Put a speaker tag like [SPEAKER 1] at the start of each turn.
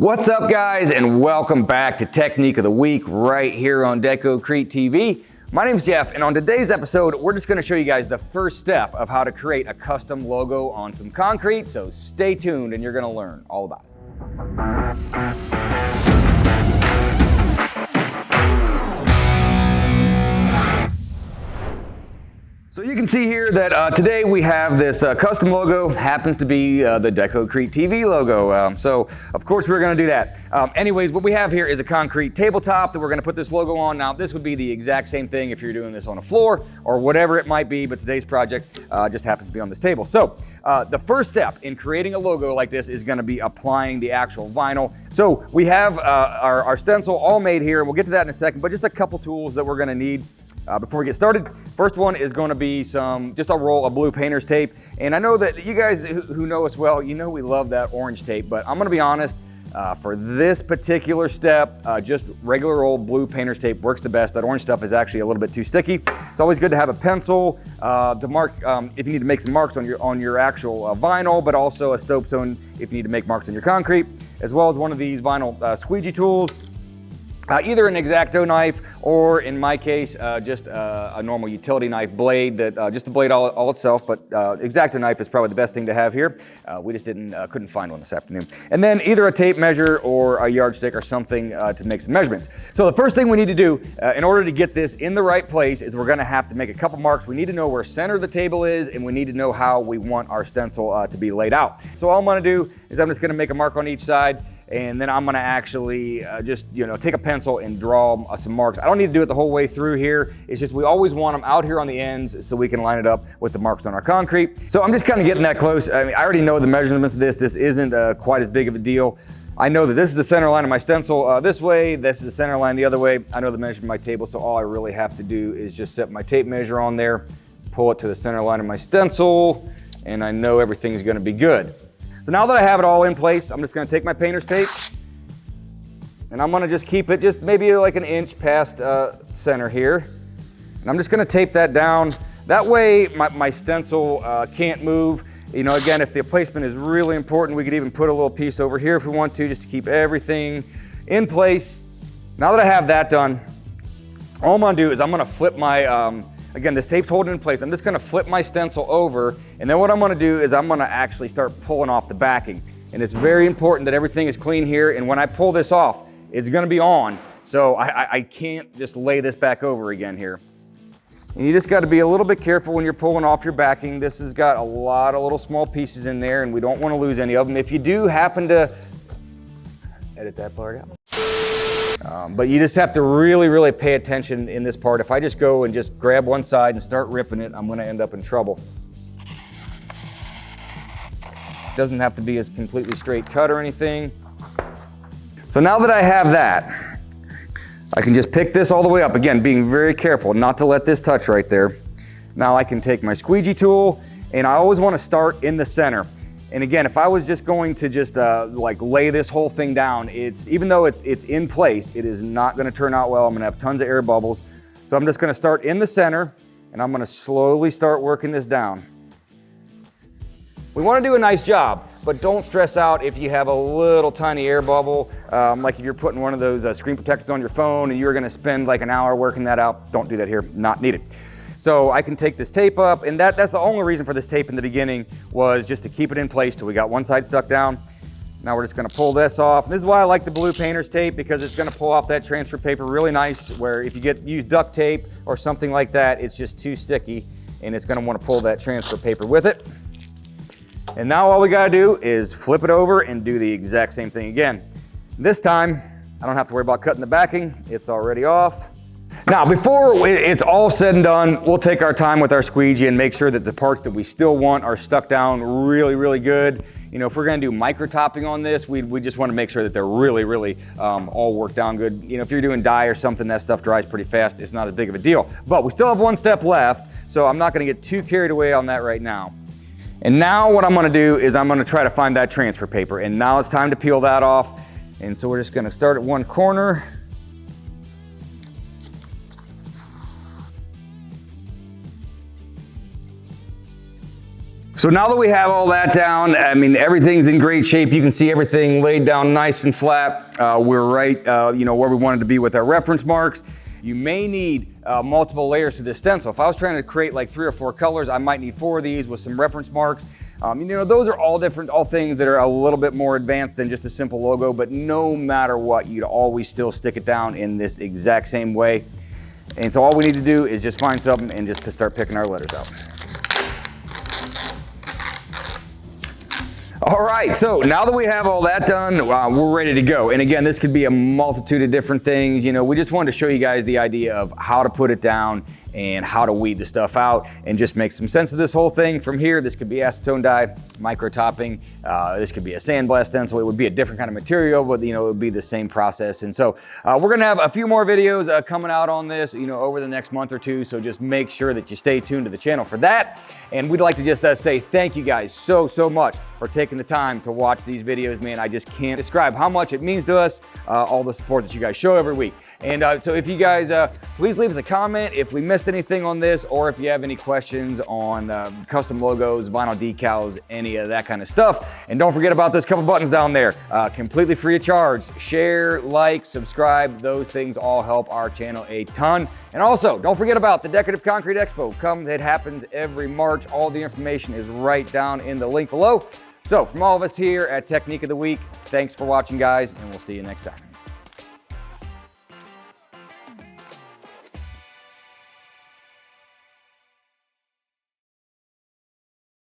[SPEAKER 1] What's up, guys, and welcome back to Technique of the Week right here on Deco-Crete TV. My name's Jeff, and on today's episode, we're just going to show you guys the first step of how to create a custom logo on some concrete, so stay tuned and you're going to learn all about it. So you can see here that today we have this custom logo, happens to be the Deco-Crete TV logo. So of course we're gonna do that. Anyways, what we have here is a concrete tabletop that we're gonna put this logo on. Now this would be the exact same thing if you're doing this on a floor or whatever it might be, but today's project just happens to be on this table. So the first step in creating a logo like this is gonna be applying the actual vinyl. So we have our stencil all made here. We'll get to that in a second, but just a couple tools that we're gonna need before we get started. First one is going to be just a roll of blue painter's tape. And I know that you guys who know us well, you know we love that orange tape, but I'm going to be honest, for this particular step, just regular old blue painter's tape works the best. That orange stuff is actually a little bit too sticky. It's always good to have a pencil to mark if you need to make some marks on your actual vinyl, but also a stop zone if you need to make marks on your concrete, as well as one of these vinyl squeegee tools. Either an X-Acto knife or, in my case, just a normal utility knife blade, just the blade all itself, but X-Acto knife is probably the best thing to have here. We just couldn't find one this afternoon. And then either a tape measure or a yardstick or something to make some measurements. So the first thing we need to do in order to get this in the right place is we're gonna have to make a couple marks. We need to know where center of the table is, and we need to know how we want our stencil to be laid out. So all I'm gonna do is I'm just gonna make a mark on each side, and then I'm gonna actually just take a pencil and draw some marks. I don't need to do it the whole way through here. It's just we always want them out here on the ends so we can line it up with the marks on our concrete. So I'm just kind of getting that close. I mean, I already know the measurements of this. This isn't quite as big of a deal. I know that this is the center line of my stencil this way. This is the center line the other way. I know the measurement of my table, so all I really have to do is just set my tape measure on there, pull it to the center line of my stencil, and I know everything's gonna be good. So now that I have it all in place, I'm just gonna take my painter's tape and I'm gonna just keep it just maybe like an inch past center here. And I'm just gonna tape that down. That way my stencil can't move. Again, if the placement is really important, we could even put a little piece over here if we want to, just to keep everything in place. Now that I have that done, all I'm gonna do is I'm gonna flip my, again, this tape's holding in place. I'm just gonna flip my stencil over, and then what I'm gonna do is I'm gonna actually start pulling off the backing. And it's very important that everything is clean here, and when I pull this off, it's gonna be on. So I can't just lay this back over again here. And you just gotta be a little bit careful when you're pulling off your backing. This has got a lot of little small pieces in there, and we don't wanna lose any of them. If you do happen to edit that part out. But you just have to really, really pay attention in this part. If I just go and just grab one side and start ripping it, I'm gonna end up in trouble. It doesn't have to be a completely straight cut or anything. So now that I have that, I can just pick this all the way up. Again, being very careful not to let this touch right there. Now I can take my squeegee tool, and I always wanna start in the center. And again, if I was just going to just like lay this whole thing down, even though it's in place, it is not gonna turn out well. I'm gonna have tons of air bubbles. So I'm just gonna start in the center, and I'm gonna slowly start working this down. We wanna do a nice job, but don't stress out if you have a little tiny air bubble. Like if you're putting one of those screen protectors on your phone and you're gonna spend like an hour working that out, don't do that here, not needed. So I can take this tape up, and that's the only reason for this tape in the beginning was just to keep it in place till we got one side stuck down. Now we're just gonna pull this off. And this is why I like the blue painter's tape, because it's gonna pull off that transfer paper really nice, where if you use duct tape or something like that, it's just too sticky, and it's gonna wanna pull that transfer paper with it. And now all we gotta do is flip it over and do the exact same thing again. This time, I don't have to worry about cutting the backing. It's already off. Now, before it's all said and done, we'll take our time with our squeegee and make sure that the parts that we still want are stuck down really, really good. If we're gonna do micro topping on this, we just wanna make sure that they're really, really all worked down good. If you're doing dye or something, that stuff dries pretty fast. It's not as big of a deal. But we still have one step left, so I'm not gonna get too carried away on that right now. And now what I'm gonna do is I'm gonna try to find that transfer paper. And now it's time to peel that off. And so we're just gonna start at one corner. So now that we have all that down, I mean, everything's in great shape. You can see everything laid down nice and flat. We're right, you know, where we wanted to be with our reference marks. You may need multiple layers to this stencil. If I was trying to create like 3 or 4 colors, I might need 4 of these with some reference marks. You know, those are all things that are a little bit more advanced than just a simple logo, but no matter what, you'd always still stick it down in this exact same way. And so all we need to do is just find something and just start picking our letters out. All right, so now that we have all that done, we're ready to go. And again, this could be a multitude of different things. You know, we just wanted to show you guys the idea of how to put it down and how to weed the stuff out and just make some sense of this whole thing. From here, this could be acetone dye, micro topping. This could be a sandblast stencil. It would be a different kind of material, but you know, it would be the same process. And so we're gonna have a few more videos coming out on this, you know, over the next month or two. So just make sure that you stay tuned to the channel for that. And we'd like to just say thank you guys so much for taking the time to watch these videos, man. I just can't describe how much it means to us, all the support that you guys show every week. And so if you guys, please leave us a comment if we missed anything on this, or if you have any questions on custom logos, vinyl decals, any of that kind of stuff. And don't forget about those couple buttons down there, completely free of charge. Share, like, subscribe, those things all help our channel a ton. And also, don't forget about the Decorative Concrete Expo. It happens every March. All the information is right down in the link below. So from all of us here at Technique of the Week, thanks for watching, guys, and we'll see you next time.